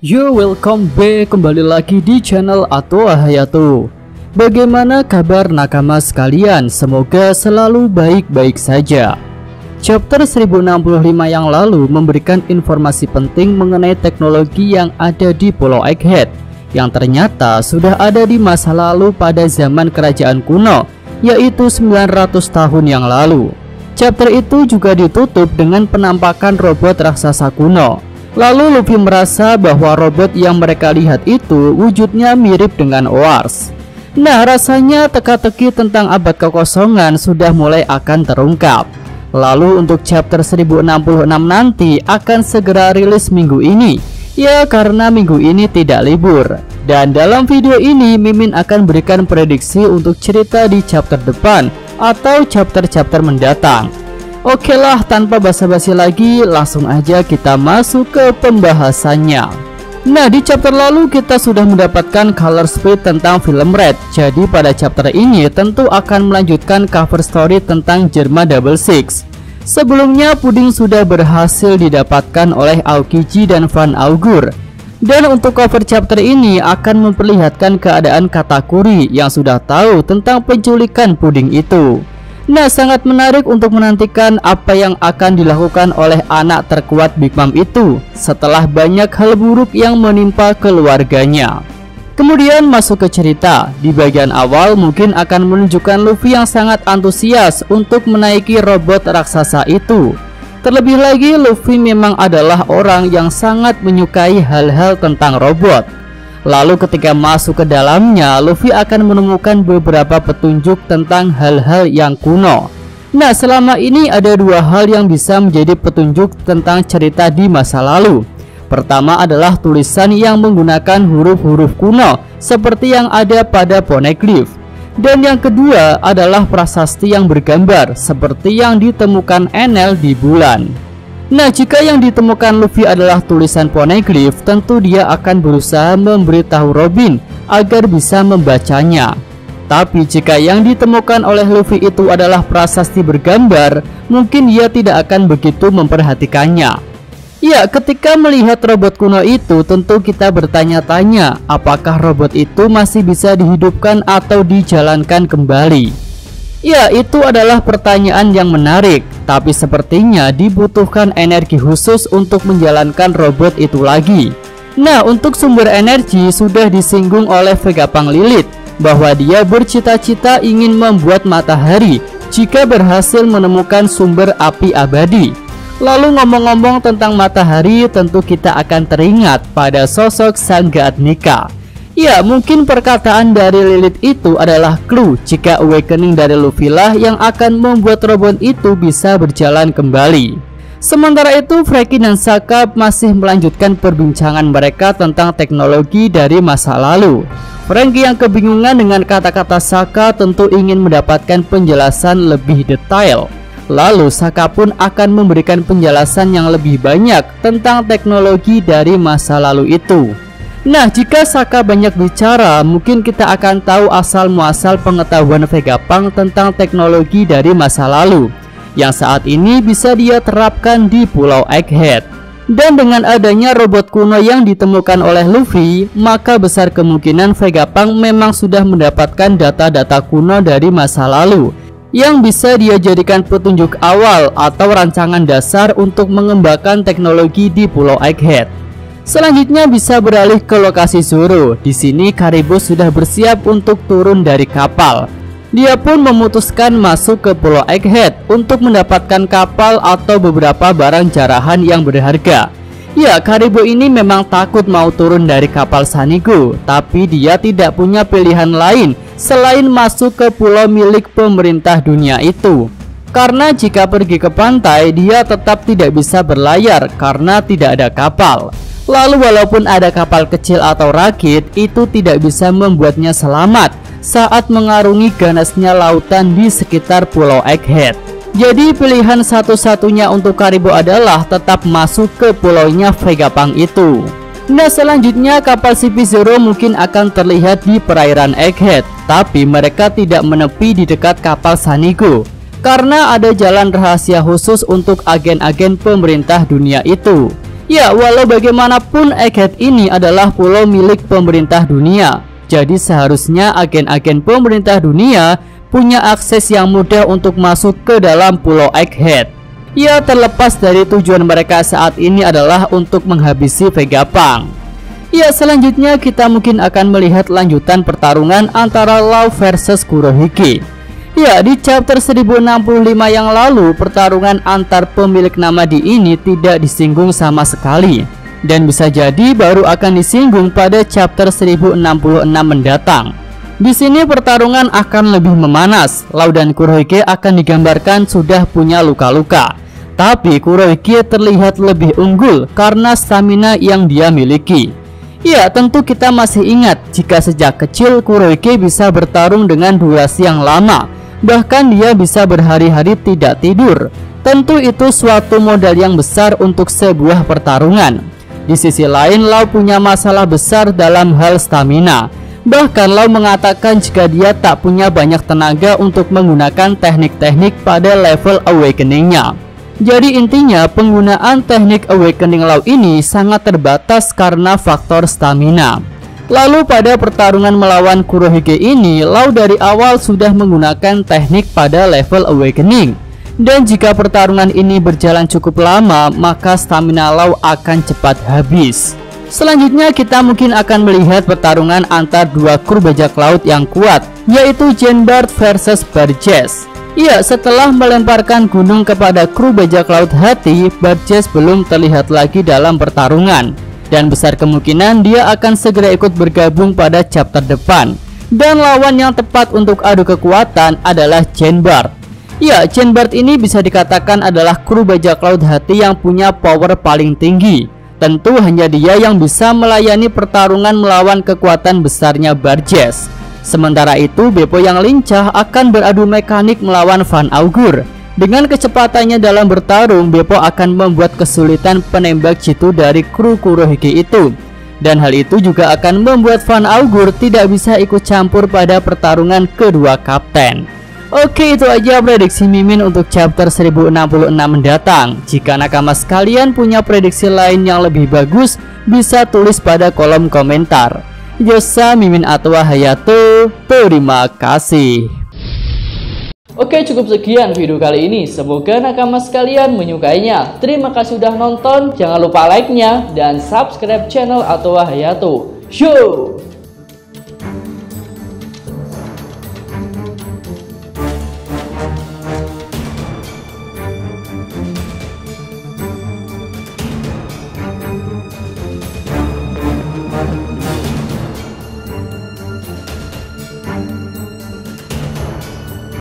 Yo, welcome back, kembali lagi di channel Atoa Hayato. Bagaimana kabar nakama sekalian? Semoga selalu baik-baik saja. Chapter 1065 yang lalu memberikan informasi penting mengenai teknologi yang ada di Pulau Egghead, yang ternyata sudah ada di masa lalu pada zaman kerajaan kuno, yaitu 900 tahun yang lalu. Chapter itu juga ditutup dengan penampakan robot raksasa kuno. Lalu Luffy merasa bahwa robot yang mereka lihat itu wujudnya mirip dengan Oars. Nah, rasanya teka-teki tentang abad kekosongan sudah mulai akan terungkap. Lalu untuk chapter 1066 nanti akan segera rilis minggu ini. Ya, karena minggu ini tidak libur. Dan dalam video ini Mimin akan berikan prediksi untuk cerita di chapter depan atau chapter-chapter mendatang. Oke lah, tanpa basa-basi lagi, langsung aja kita masuk ke pembahasannya. Nah, di chapter lalu kita sudah mendapatkan color speed tentang film Red. Jadi pada chapter ini tentu akan melanjutkan cover story tentang Germa Double Six. Sebelumnya puding sudah berhasil didapatkan oleh Aokiji dan Van Augur. Dan untuk cover chapter ini akan memperlihatkan keadaan Katakuri yang sudah tahu tentang penculikan puding itu. Nah, sangat menarik untuk menantikan apa yang akan dilakukan oleh anak terkuat Big Mom itu setelah banyak hal buruk yang menimpa keluarganya. Kemudian masuk ke cerita. Di bagian awal mungkin akan menunjukkan Luffy yang sangat antusias untuk menaiki robot raksasa itu. Terlebih lagi Luffy memang adalah orang yang sangat menyukai hal-hal tentang robot. Lalu ketika masuk ke dalamnya, Luffy akan menemukan beberapa petunjuk tentang hal-hal yang kuno. Nah, selama ini ada dua hal yang bisa menjadi petunjuk tentang cerita di masa lalu. Pertama adalah tulisan yang menggunakan huruf-huruf kuno seperti yang ada pada Poneglyph. Dan yang kedua adalah prasasti yang bergambar seperti yang ditemukan Enel di bulan. Nah, jika yang ditemukan Luffy adalah tulisan Poneglyph, tentu dia akan berusaha memberitahu Robin agar bisa membacanya. Tapi jika yang ditemukan oleh Luffy itu adalah prasasti bergambar, mungkin dia tidak akan begitu memperhatikannya. Ya, ketika melihat robot kuno itu, tentu kita bertanya-tanya, apakah robot itu masih bisa dihidupkan atau dijalankan kembali? Ya, itu adalah pertanyaan yang menarik, tapi sepertinya dibutuhkan energi khusus untuk menjalankan robot itu lagi. Nah, untuk sumber energi sudah disinggung oleh Vegapunk Lilith bahwa dia bercita-cita ingin membuat matahari jika berhasil menemukan sumber api abadi. Lalu ngomong-ngomong tentang matahari, tentu kita akan teringat pada sosok Sang God Nika. Ya, mungkin perkataan dari Lilith itu adalah clue jika awakening dari Luffy lah yang akan membuat robot itu bisa berjalan kembali. Sementara itu, Franky dan Sokka masih melanjutkan perbincangan mereka tentang teknologi dari masa lalu. Franky yang kebingungan dengan kata-kata Sokka tentu ingin mendapatkan penjelasan lebih detail. Lalu Sokka pun akan memberikan penjelasan yang lebih banyak tentang teknologi dari masa lalu itu. Nah, jika Sokka banyak bicara, mungkin kita akan tahu asal-muasal pengetahuan Vegapunk tentang teknologi dari masa lalu yang saat ini bisa dia terapkan di Pulau Egghead. Dan dengan adanya robot kuno yang ditemukan oleh Luffy, maka besar kemungkinan Vegapunk memang sudah mendapatkan data-data kuno dari masa lalu yang bisa dia jadikan petunjuk awal atau rancangan dasar untuk mengembangkan teknologi di Pulau Egghead. Selanjutnya bisa beralih ke lokasi Zoro. Di sini Karibo sudah bersiap untuk turun dari kapal. Dia pun memutuskan masuk ke Pulau Egghead untuk mendapatkan kapal atau beberapa barang jarahan yang berharga. Ya, Karibo ini memang takut mau turun dari kapal Sanigo, tapi dia tidak punya pilihan lain selain masuk ke pulau milik pemerintah dunia itu. Karena jika pergi ke pantai, dia tetap tidak bisa berlayar karena tidak ada kapal. Lalu walaupun ada kapal kecil atau rakit, itu tidak bisa membuatnya selamat saat mengarungi ganasnya lautan di sekitar Pulau Egghead. Jadi pilihan satu-satunya untuk Karibo adalah tetap masuk ke pulaunya Vegapunk itu. Nah, selanjutnya kapal CP Zero mungkin akan terlihat di perairan Egghead, tapi mereka tidak menepi di dekat kapal Sanigo karena ada jalan rahasia khusus untuk agen-agen pemerintah dunia itu. Ya, walau bagaimanapun Egghead ini adalah pulau milik pemerintah dunia. Jadi seharusnya agen-agen pemerintah dunia punya akses yang mudah untuk masuk ke dalam pulau Egghead. Ya, terlepas dari tujuan mereka saat ini adalah untuk menghabisi Vegapunk. Ya, selanjutnya kita mungkin akan melihat lanjutan pertarungan antara Law versus Kurohyuki. Ya, di chapter 1065 yang lalu, pertarungan antar pemilik nama di ini tidak disinggung sama sekali. Dan bisa jadi baru akan disinggung pada chapter 1066 mendatang. Di sini pertarungan akan lebih memanas. Law dan Kurohyuki akan digambarkan sudah punya luka-luka. Tapi Kurohyuki terlihat lebih unggul karena stamina yang dia miliki. Ya, tentu kita masih ingat jika sejak kecil Kurohyuki bisa bertarung dengan durasi yang lama. Bahkan dia bisa berhari-hari tidak tidur. Tentu itu suatu modal yang besar untuk sebuah pertarungan. Di sisi lain, Law punya masalah besar dalam hal stamina. Bahkan Law mengatakan jika dia tak punya banyak tenaga untuk menggunakan teknik-teknik pada level awakening-nya. Jadi intinya penggunaan teknik awakening Law ini sangat terbatas karena faktor stamina. Lalu pada pertarungan melawan Kurohyuki ini, Law dari awal sudah menggunakan teknik pada level awakening. Dan jika pertarungan ini berjalan cukup lama, maka stamina Law akan cepat habis. Selanjutnya kita mungkin akan melihat pertarungan antar dua kru bajak laut yang kuat, yaitu Jeanbart versus Barges. Ya, setelah melemparkan gunung kepada kru bajak laut Hati, Barges belum terlihat lagi dalam pertarungan. Dan besar kemungkinan dia akan segera ikut bergabung pada chapter depan. Dan lawan yang tepat untuk adu kekuatan adalah Jeanbart. Ya, Jeanbart ini bisa dikatakan adalah kru bajak laut Hati yang punya power paling tinggi. Tentu hanya dia yang bisa melayani pertarungan melawan kekuatan besarnya Barges. Sementara itu, Beppo yang lincah akan beradu mekanik melawan Van Augur. Dengan kecepatannya dalam bertarung, Beppo akan membuat kesulitan penembak jitu dari kru Kurohyuki itu. Dan hal itu juga akan membuat Van Augur tidak bisa ikut campur pada pertarungan kedua kapten. Oke, itu aja prediksi Mimin untuk chapter 1066 mendatang. Jika nakama sekalian punya prediksi lain yang lebih bagus, bisa tulis pada kolom komentar. Yosa Mimin Atwa Hayato, terima kasih. Oke, cukup sekian video kali ini. Semoga nakama sekalian menyukainya. Terima kasih sudah nonton. Jangan lupa like-nya dan subscribe channel Atwa Hayato. Show!